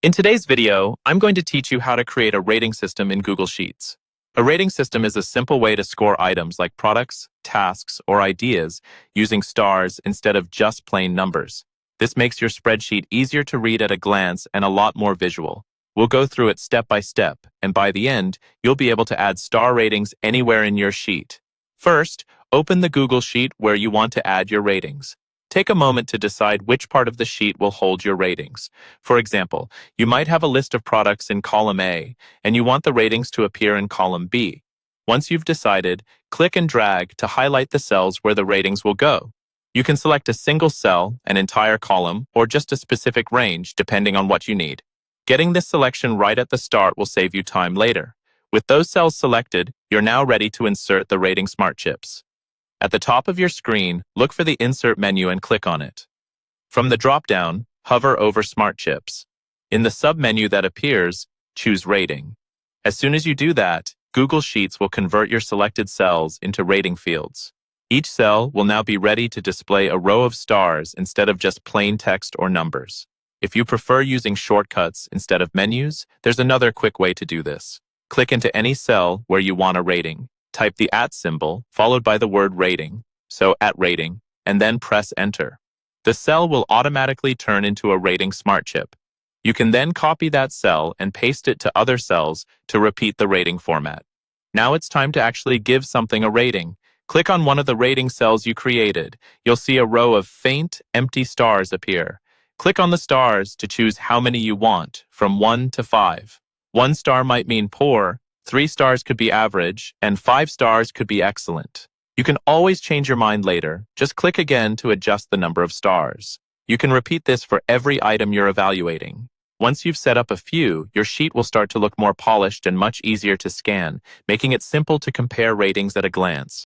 In today's video, I'm going to teach you how to create a rating system in Google Sheets. A rating system is a simple way to score items like products, tasks, or ideas using stars instead of just plain numbers. This makes your spreadsheet easier to read at a glance and a lot more visual. We'll go through it step by step, and by the end, you'll be able to add star ratings anywhere in your sheet. First, open the Google Sheet where you want to add your ratings. Take a moment to decide which part of the sheet will hold your ratings. For example, you might have a list of products in column A, and you want the ratings to appear in column B. Once you've decided, click and drag to highlight the cells where the ratings will go. You can select a single cell, an entire column, or just a specific range, depending on what you need. Getting this selection right at the start will save you time later. With those cells selected, you're now ready to insert the rating smart chips. At the top of your screen, look for the Insert menu and click on it. From the drop-down, hover over Smart Chips. In the sub-menu that appears, choose Rating. As soon as you do that, Google Sheets will convert your selected cells into rating fields. Each cell will now be ready to display a row of stars instead of just plain text or numbers. If you prefer using shortcuts instead of menus, there's another quick way to do this. Click into any cell where you want a rating. Type the @ symbol, followed by the word rating, so @rating, and then press Enter. The cell will automatically turn into a rating smart chip. You can then copy that cell and paste it to other cells to repeat the rating format. Now it's time to actually give something a rating. Click on one of the rating cells you created. You'll see a row of faint, empty stars appear. Click on the stars to choose how many you want, from 1 to 5. 1 star might mean poor, 3 stars could be average, and 5 stars could be excellent. You can always change your mind later. Just click again to adjust the number of stars. You can repeat this for every item you're evaluating. Once you've set up a few, your sheet will start to look more polished and much easier to scan, making it simple to compare ratings at a glance.